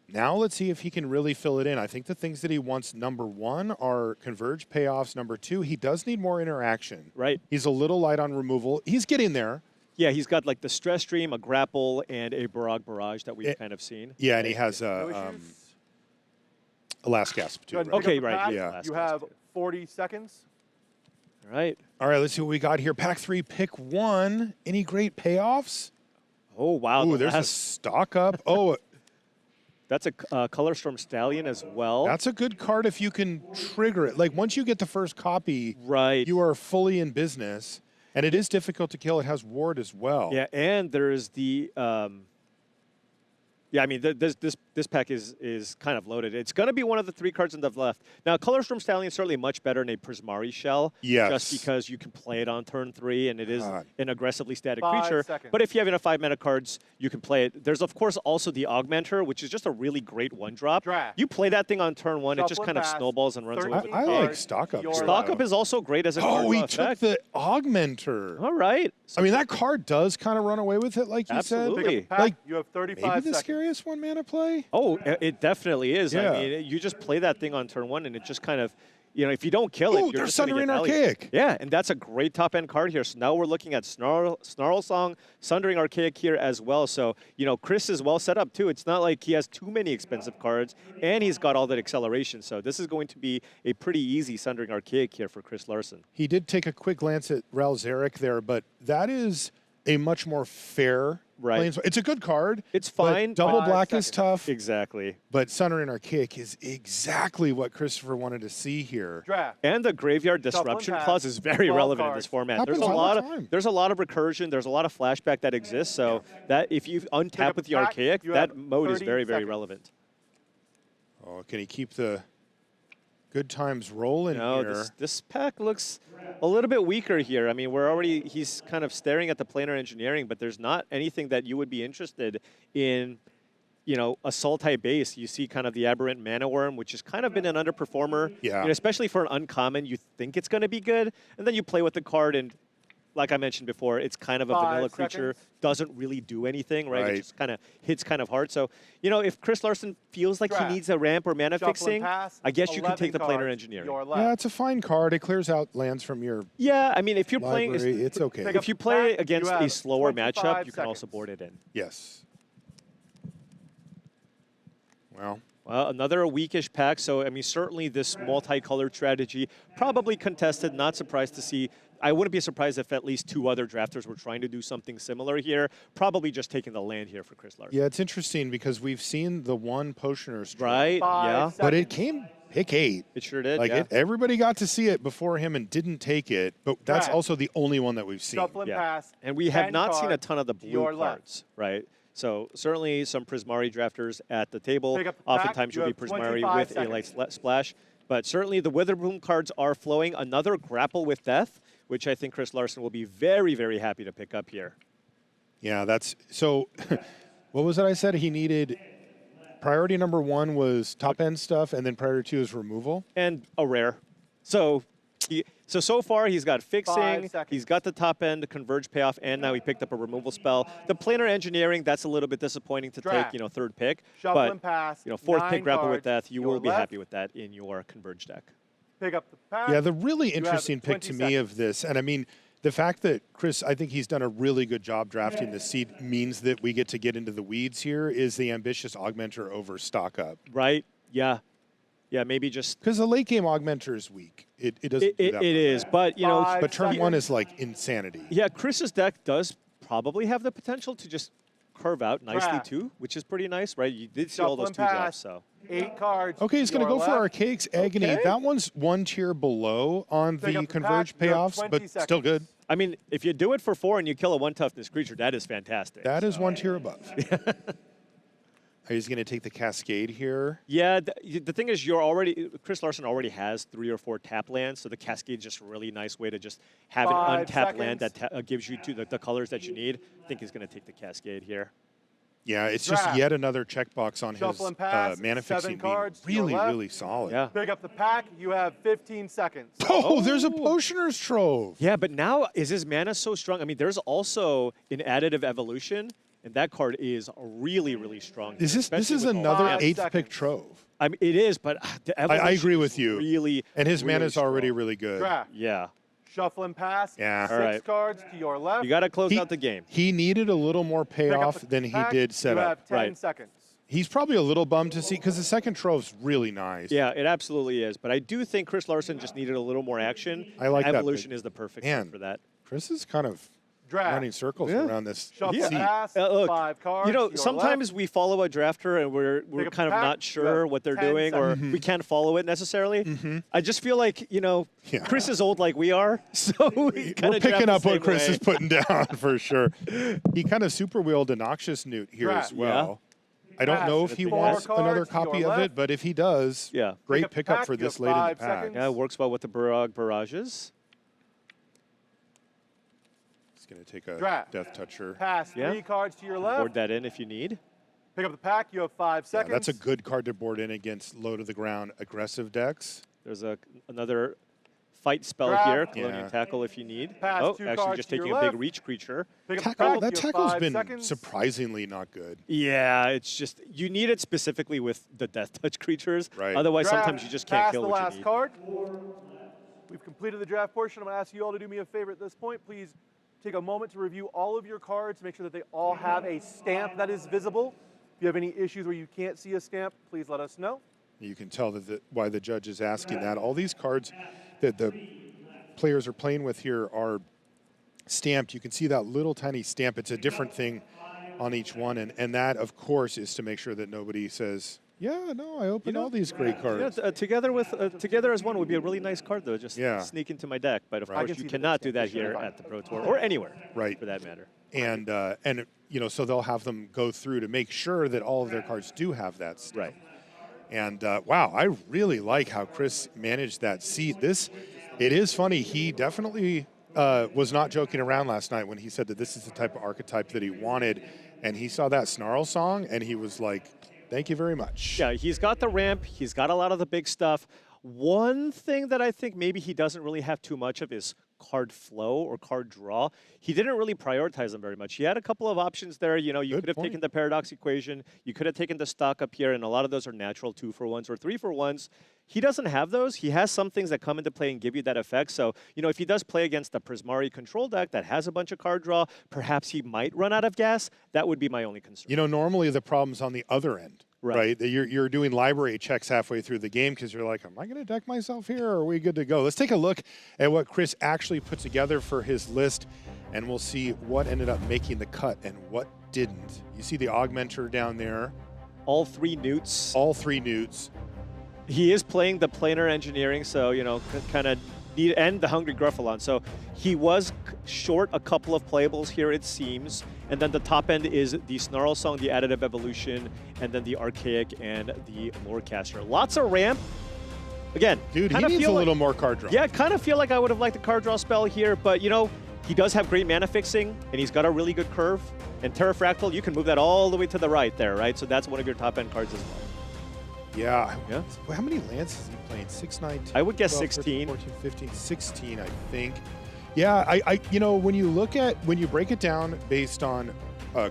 Speaker 2: Now let's see if he can really fill it in. I think the things that he wants, number 1, are Converge payoffs. Number 2, he does need more interaction.
Speaker 3: Right.
Speaker 2: He's a little light on removal. He's getting there.
Speaker 3: Yeah, he's got like the Stress Stream, a Grapple, and a Barrage that we've
Speaker 2: It-
Speaker 3: kind of seen.
Speaker 2: Yeah, and he has
Speaker 4: No
Speaker 2: a
Speaker 4: issues.
Speaker 2: last gasp too.
Speaker 4: Go ahead and
Speaker 2: Right?
Speaker 4: pick
Speaker 3: Okay,
Speaker 4: up your
Speaker 3: right,
Speaker 4: pack.
Speaker 2: yeah.
Speaker 3: Last
Speaker 4: You
Speaker 3: cast,
Speaker 4: have
Speaker 3: yeah.
Speaker 4: 40 seconds.
Speaker 3: All right.
Speaker 2: All right, let's see what we got here. Pack 3, pick 1. Any great payoffs?
Speaker 3: Oh, wow.
Speaker 2: Ooh,
Speaker 3: the
Speaker 2: there's a
Speaker 3: last-
Speaker 2: stock up. Oh,
Speaker 3: That's a Color Storm Stallion as well.
Speaker 2: that's a good card if you can trigger it. Like once you get the first copy,
Speaker 3: right.
Speaker 2: you are fully in business. And it is difficult to kill. It has ward as well.
Speaker 3: Yeah, and there's the yeah, I mean, this pack is kind of loaded. It's going to be one of the 3 cards in the left. Now, Color Storm Stallion is certainly much better than a Prismari Shell.
Speaker 2: Yes.
Speaker 3: Just because you can play it on turn 3, and it is
Speaker 2: God.
Speaker 3: an aggressively static
Speaker 4: 5
Speaker 3: creature.
Speaker 4: seconds.
Speaker 3: But if you have enough 5-mana cards, you can play it. There's, of course, also the Augmenter, which is just a really great 1-drop.
Speaker 4: Draft.
Speaker 3: You play that thing on turn 1, it just
Speaker 4: Shuffle
Speaker 3: kind of
Speaker 4: pass,
Speaker 3: snowballs and runs away with
Speaker 4: 13
Speaker 3: the
Speaker 2: I
Speaker 3: game.
Speaker 2: like
Speaker 4: cards,
Speaker 2: stock up.
Speaker 4: your
Speaker 2: too,
Speaker 3: Stock
Speaker 2: though.
Speaker 3: Up is also great as a card
Speaker 2: Oh, he
Speaker 3: draw
Speaker 2: took
Speaker 3: effect.
Speaker 2: the augmenter.
Speaker 3: All right.
Speaker 2: I mean, that card does kind of run away with it, like you
Speaker 3: Absolutely.
Speaker 2: said.
Speaker 4: Pick up the pack.
Speaker 2: Like,
Speaker 4: You have 35
Speaker 2: Maybe the
Speaker 4: seconds.
Speaker 2: scariest 1-mana play.
Speaker 3: Oh, it definitely is.
Speaker 2: Yeah.
Speaker 3: I mean, you just play that thing on turn 1, and it just kind of, you know, if you don't kill it,
Speaker 2: Ooh,
Speaker 3: you're
Speaker 2: there's
Speaker 3: just going to
Speaker 2: Sundering
Speaker 3: get value.
Speaker 2: Archaic.
Speaker 3: Yeah, and that's a great top-end card here. So now we're looking at Snarl Song, Sundering Archaic here as well. So, you know, Chris is well set up, too. It's not like he has too many expensive cards, and he's got all that acceleration. So this is going to be a pretty easy Sundering Archaic here for Chris Larsen.
Speaker 2: He did take a quick glance at Ralzeric there, but that is a much more fair
Speaker 3: Right.
Speaker 2: planes. It's a good card.
Speaker 3: It's
Speaker 2: but
Speaker 3: fine.
Speaker 2: Double
Speaker 4: Five
Speaker 2: black is
Speaker 4: seconds.
Speaker 2: tough,
Speaker 3: Exactly.
Speaker 2: but Sundering Archaic is exactly what Christopher wanted to see here.
Speaker 4: Draft.
Speaker 3: And the Graveyard
Speaker 4: Shuffle and
Speaker 3: Disruption
Speaker 4: pass.
Speaker 3: clause is very
Speaker 4: Wild
Speaker 3: relevant in
Speaker 4: cards.
Speaker 3: this format.
Speaker 2: Happens
Speaker 3: There's a
Speaker 2: all
Speaker 3: lot
Speaker 2: the
Speaker 3: of
Speaker 2: time.
Speaker 3: there's a lot of recursion. There's a lot of flashback that exists. So that if you
Speaker 4: Pick
Speaker 3: untap
Speaker 4: up
Speaker 3: with
Speaker 4: a
Speaker 3: the
Speaker 4: pack,
Speaker 3: Archaic,
Speaker 4: you
Speaker 3: that
Speaker 4: have
Speaker 3: mode is
Speaker 4: 30
Speaker 3: very, very
Speaker 4: seconds.
Speaker 3: relevant.
Speaker 2: Oh, can he keep the good times rolling
Speaker 3: No,
Speaker 2: here?
Speaker 3: this pack looks a little bit weaker here. I mean, he's kind of staring at the planar engineering, but there's not anything that you would be interested in, you know, Assault type base. You see kind of the Aberrant Mana Worm, which has kind of been an underperformer.
Speaker 2: Yeah.
Speaker 3: You know, especially for an uncommon, you think it's going to be good, and then you play with the card, and like I mentioned before, it's kind of a
Speaker 4: 5
Speaker 3: vanilla creature,
Speaker 4: seconds.
Speaker 3: doesn't really do anything, right?
Speaker 2: Right.
Speaker 3: It just kind of hits kind of hard. So, you know, if Chris Larsen feels like
Speaker 4: Draft.
Speaker 3: he needs a ramp or mana
Speaker 4: Shuffle and
Speaker 3: fixing,
Speaker 4: pass.
Speaker 3: I guess you can
Speaker 4: 11
Speaker 3: take the planar
Speaker 4: cards.
Speaker 3: engineering.
Speaker 4: Your
Speaker 2: Yeah,
Speaker 4: left.
Speaker 2: it's a fine card. It clears out lands from your
Speaker 3: Yeah, I mean, if you're playing,
Speaker 2: library. It's okay.
Speaker 4: Pick
Speaker 3: if you play
Speaker 4: pack,
Speaker 3: against
Speaker 4: you
Speaker 3: a
Speaker 4: have
Speaker 3: slower
Speaker 4: 25
Speaker 3: matchup, you can also
Speaker 4: seconds.
Speaker 3: board it in.
Speaker 2: Yes. Well,
Speaker 3: Well, another weakish pack. So, I mean, certainly this multicolored strategy, probably contested. Not surprised to see. I wouldn't be surprised if at least 2 other drafters were trying to do something similar here. Probably just taking the land here for Chris Larsen.
Speaker 2: yeah, it's interesting because we've seen the one Potioner streak,
Speaker 3: Right?
Speaker 4: 5
Speaker 3: Yeah,
Speaker 4: seconds.
Speaker 2: but it came pick 8.
Speaker 3: it sure did.
Speaker 2: Like
Speaker 3: yeah.
Speaker 2: everybody got to see it before him and didn't take it, but that's
Speaker 4: Draft.
Speaker 2: also the only one that we've seen.
Speaker 4: Shuffle and
Speaker 3: Yeah.
Speaker 4: pass.
Speaker 3: And we have
Speaker 4: 10
Speaker 3: not seen a
Speaker 4: cards
Speaker 3: ton of the
Speaker 4: to
Speaker 3: blue
Speaker 4: your left.
Speaker 3: cards, right? So certainly some Prismari drafters at the table.
Speaker 4: Pick up the pack.
Speaker 3: Oftentimes
Speaker 4: You
Speaker 3: you'll be
Speaker 4: have
Speaker 3: Prismari
Speaker 4: 25
Speaker 3: with a light
Speaker 4: seconds.
Speaker 3: splash. But certainly the Witherbloom cards are flowing. Another Grapple with Death, which I think Chris Larsen will be very, very happy to pick up here.
Speaker 2: Yeah, that's so. What was it I said? He needed priority number 1 was top end stuff, and then priority 2 is removal.
Speaker 3: And a rare. So so far he's got fixing,
Speaker 4: 5 seconds.
Speaker 3: he's got the top end, converge payoff, and now he picked up a removal spell. The planar engineering, that's a little bit disappointing to
Speaker 4: Draft.
Speaker 3: take, third pick.
Speaker 4: Shuffle
Speaker 3: but
Speaker 4: and pass.
Speaker 3: fourth
Speaker 4: 9
Speaker 3: pick grapple with
Speaker 4: cards
Speaker 3: death, you
Speaker 4: to
Speaker 3: will
Speaker 4: your
Speaker 3: be
Speaker 4: left.
Speaker 3: happy with that in your converge deck.
Speaker 4: Pick up the pack.
Speaker 2: Yeah, the really
Speaker 4: You have
Speaker 2: interesting pick
Speaker 4: 20
Speaker 2: to me of this, and I mean, the fact that Chris, I think he's done a really good job drafting the seed means that we get to get into the weeds here, is the ambitious augmenter over stock up.
Speaker 3: Right? Yeah. Yeah, maybe just...
Speaker 2: Because the late game augmenter is weak. It doesn't do
Speaker 3: It
Speaker 2: that
Speaker 3: is, but,
Speaker 4: 5
Speaker 2: But turn
Speaker 4: seconds.
Speaker 2: 1 is like insanity.
Speaker 3: yeah, Chris's deck does probably have the potential to just curve out nicely
Speaker 4: Draft.
Speaker 3: too, which is pretty nice, right? You did see all
Speaker 4: Shuffle
Speaker 3: those
Speaker 4: and
Speaker 3: 2 drops,
Speaker 4: pass.
Speaker 3: so...
Speaker 4: 8 cards.
Speaker 2: Okay, he's going to
Speaker 4: your
Speaker 2: go for
Speaker 4: left.
Speaker 2: Archaic's Agony.
Speaker 3: Okay.
Speaker 2: That one's 1 tier below on
Speaker 4: Pick
Speaker 2: the
Speaker 4: up the
Speaker 2: converge
Speaker 4: pack. You have
Speaker 2: payoffs,
Speaker 4: 20
Speaker 2: but still
Speaker 4: seconds.
Speaker 2: good.
Speaker 3: I mean, if you do it for 4 and you kill a 1 toughness creature, that is fantastic.
Speaker 2: That is 1 tier above. He's going to take the Cascade here.
Speaker 3: Yeah, the thing is, Chris Larsen already has 3 or 4 tap lands, so the Cascade is just a really nice way to just have an
Speaker 4: 5
Speaker 3: untapped land
Speaker 4: seconds.
Speaker 3: that gives you the colors that you need. I think he's going to take the Cascade here.
Speaker 2: Yeah, it's just
Speaker 4: Draft.
Speaker 2: yet another checkbox on
Speaker 4: Shuffle
Speaker 2: his
Speaker 4: and pass,
Speaker 2: mana
Speaker 4: 7
Speaker 2: fixing
Speaker 4: cards to
Speaker 2: being
Speaker 4: your
Speaker 2: really,
Speaker 4: left.
Speaker 2: really solid.
Speaker 3: Yeah.
Speaker 4: Pick up the pack. You have 15 seconds.
Speaker 2: Oh, there's a Potioner's Trove.
Speaker 3: Yeah, but now is his mana so strong? I mean, there's also an additive evolution, and that card is really, really strong.
Speaker 2: Is this
Speaker 3: especially
Speaker 2: is
Speaker 3: with all
Speaker 2: another
Speaker 3: the-
Speaker 4: 5
Speaker 2: 8th pick
Speaker 4: seconds.
Speaker 2: Trove.
Speaker 3: I mean, it is, but the evolution
Speaker 2: I agree
Speaker 3: is
Speaker 2: with you.
Speaker 3: Really,
Speaker 2: And his
Speaker 3: really
Speaker 2: mana's already
Speaker 3: strong.
Speaker 2: really good.
Speaker 4: Draft.
Speaker 3: Yeah,
Speaker 4: Shuffle and pass.
Speaker 2: Yeah.
Speaker 4: 6
Speaker 3: All right.
Speaker 4: cards to your left.
Speaker 3: you got to close
Speaker 2: He-
Speaker 3: out the game.
Speaker 2: He needed a little more
Speaker 4: Pick up
Speaker 2: payoff
Speaker 4: the
Speaker 2: than he
Speaker 4: pack.
Speaker 2: did set
Speaker 4: You
Speaker 2: up.
Speaker 4: have 10
Speaker 3: Right.
Speaker 4: seconds.
Speaker 2: He's probably a little bummed to see because the second Trove's really nice.
Speaker 3: Yeah, it absolutely is. But I do think Chris Larsen just needed a little more action.
Speaker 2: I like that
Speaker 3: Evolution
Speaker 2: pick.
Speaker 3: is the perfect
Speaker 2: Man.
Speaker 3: one for that.
Speaker 2: Chris is kind of
Speaker 4: Draft.
Speaker 2: running circles
Speaker 3: Yeah.
Speaker 2: around this
Speaker 4: Shuffle
Speaker 2: seat.
Speaker 4: and pass.
Speaker 3: Look,
Speaker 4: 5 cards.
Speaker 3: You know,
Speaker 4: to your
Speaker 3: sometimes
Speaker 4: left.
Speaker 3: we follow a drafter and we're
Speaker 4: Pick up
Speaker 3: kind
Speaker 4: the
Speaker 3: of
Speaker 4: pack.
Speaker 3: not
Speaker 4: You
Speaker 3: sure
Speaker 4: have
Speaker 3: what they're
Speaker 4: 10
Speaker 3: doing, or
Speaker 4: seconds.
Speaker 3: we can't follow it necessarily. I just feel like,
Speaker 2: Yeah.
Speaker 3: Chris is old like we are, so we kind
Speaker 2: We're
Speaker 3: of
Speaker 2: picking up what Chris is putting down for sure. He kind of super wheeled a Noxious Newt here
Speaker 4: Draft.
Speaker 2: as well. I don't
Speaker 4: Draft.
Speaker 2: know if he
Speaker 3: Four
Speaker 2: wants
Speaker 4: cards
Speaker 2: another
Speaker 4: to your
Speaker 2: copy of
Speaker 4: left.
Speaker 2: it, but if he does,
Speaker 3: Yeah.
Speaker 2: great
Speaker 4: Pick up the
Speaker 2: pickup
Speaker 4: pack.
Speaker 2: for
Speaker 4: You
Speaker 2: this
Speaker 4: have
Speaker 2: late in the
Speaker 4: 5
Speaker 2: pack.
Speaker 4: seconds.
Speaker 3: Yeah, it works well with the barrages.
Speaker 2: He's going to take a
Speaker 4: Draft.
Speaker 2: Death Toucher.
Speaker 4: Pass.
Speaker 3: Yeah.
Speaker 4: 3 cards to your
Speaker 3: Board
Speaker 4: left.
Speaker 3: that in if you need.
Speaker 4: Pick up the pack. You have 5
Speaker 2: Yeah,
Speaker 4: seconds.
Speaker 2: that's a good card to board in against low to the ground aggressive decks.
Speaker 3: There's another fight spell
Speaker 4: Draft.
Speaker 3: here, Colonial
Speaker 2: Yeah.
Speaker 3: Tackle if you need.
Speaker 4: Pass,
Speaker 3: Oh,
Speaker 4: 2
Speaker 3: actually
Speaker 4: cards
Speaker 3: just
Speaker 4: to your
Speaker 3: taking a big
Speaker 4: left.
Speaker 3: reach creature.
Speaker 4: Pick up the
Speaker 2: Tackle,
Speaker 4: pack.
Speaker 2: that
Speaker 4: You have
Speaker 2: tackle's
Speaker 4: 5
Speaker 2: been
Speaker 4: seconds.
Speaker 2: surprisingly not good.
Speaker 3: Yeah, it's just, you need it specifically with the Death Touch creatures.
Speaker 2: Right.
Speaker 3: Otherwise,
Speaker 4: Draft.
Speaker 3: sometimes you just can't
Speaker 4: Pass
Speaker 3: kill
Speaker 4: the
Speaker 3: what
Speaker 4: last
Speaker 3: you need.
Speaker 4: card. We've completed the draft portion. I'm going to ask you all to do me a favor at this point. Please take a moment to review all of your cards. Make sure that they all have a stamp that is visible. If you have any issues where you can't see a stamp, please let us know.
Speaker 2: You can tell why the judge is asking that. All these cards that the players are playing with here are stamped. You can see that little tiny stamp. It's a different thing on each one. And that, of course, is to make sure that nobody says, yeah, no, I opened all these great
Speaker 3: Yeah,
Speaker 2: cards.
Speaker 3: together as one would be a really nice card, though. Just
Speaker 2: Yeah.
Speaker 3: sneak into my deck. But of
Speaker 4: I
Speaker 3: course,
Speaker 4: can
Speaker 3: you
Speaker 4: see the
Speaker 3: cannot do
Speaker 4: stamp.
Speaker 3: that here
Speaker 4: Fine.
Speaker 3: at the Pro Tour or anywhere,
Speaker 2: Right.
Speaker 3: for that matter.
Speaker 2: And so they'll have them go through to make sure that all of their cards do have that stamp.
Speaker 3: Right.
Speaker 2: And wow, I really like how Chris managed that seat. It is funny. He definitely was not joking around last night when he said that this is the type of archetype that he wanted. And he saw that Snarl song and he was like, thank you very much.
Speaker 3: Yeah, he's got the ramp. He's got a lot of the big stuff. One thing that I think maybe he doesn't really have too much of is card flow or card draw. He didn't really prioritize them very much. He had a couple of options there. You know, you
Speaker 2: Good
Speaker 3: could have
Speaker 2: point.
Speaker 3: taken the paradox equation. You could have taken the stock up here, and a lot of those are natural 2-for-1s or 3-for-1s. He doesn't have those. He has some things that come into play and give you that effect. So, if he does play against the Prismari control deck that has a bunch of card draw, perhaps he might run out of gas. That would be my only concern.
Speaker 2: Normally the problem's on the other end.
Speaker 3: Right.
Speaker 2: Right? That You're doing library checks halfway through the game because you're like, am I going to deck myself here or are we good to go? Let's take a look at what Chris actually put together for his list, and we'll see what ended up making the cut and what didn't. You see the Augmenter down there,
Speaker 3: All 3 newts.
Speaker 2: all 3 newts.
Speaker 3: He is playing the planar engineering, so, kind of need, and the Hungry Gruffalon. So he was short a couple of playables here, it seems. And then the top end is the Snarl Song, the Additive Evolution, and then the Archaic and the Lorecaster. Lots of ramp. again,
Speaker 2: Dude, he
Speaker 3: kinda
Speaker 2: needs a
Speaker 3: feel like-
Speaker 2: little more card draw.
Speaker 3: Yeah, kind of feel like I would have liked a card draw spell here, but you know, he does have great mana fixing, and he's got a really good curve. And Terrafractal, you can move that all the way to the right there, right? So that's one of your top end cards as well.
Speaker 2: Yeah.
Speaker 3: Yeah.
Speaker 2: How many lands is he playing? 6, 9, 10,
Speaker 3: I would guess
Speaker 2: 12,
Speaker 3: 16.
Speaker 2: 13, 14, 15, 16, I think. Yeah, I you know, when you break it down based on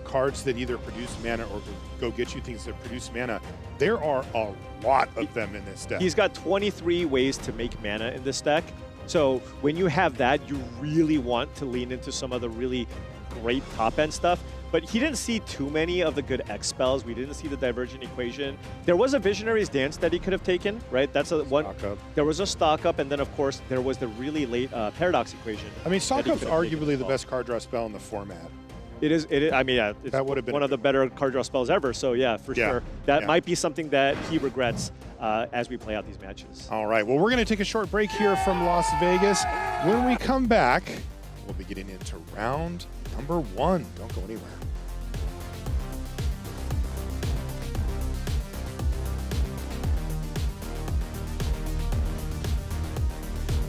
Speaker 2: cards that either produce mana or go get you things that produce mana, there are a lot of them in this deck.
Speaker 3: He's got 23 ways to make mana in this deck. So when you have that, you really want to lean into some of the really great top end stuff. But he didn't see too many of the good X spells. We didn't see the Divergent Equation. There was a Visionary's Dance that he could have taken, right? That's a one.
Speaker 2: Stock up.
Speaker 3: There was a stock up, and then of course there was the really late Paradox Equation.
Speaker 2: I mean, Stock
Speaker 3: that he
Speaker 2: Up's
Speaker 3: could have taken
Speaker 2: arguably
Speaker 3: as
Speaker 2: the
Speaker 3: well.
Speaker 2: best card draw spell in the format.
Speaker 3: It is. I mean, yeah, it's
Speaker 2: That would have been
Speaker 3: one of the better card draw spells ever. So yeah, for
Speaker 2: Yeah.
Speaker 3: sure, that
Speaker 2: Yeah.
Speaker 3: might be something that he regrets as we play out these matches.
Speaker 2: All right, well, we're going to take a short break here from Las Vegas. When we come back, we'll be getting into round number 1. Don't go anywhere.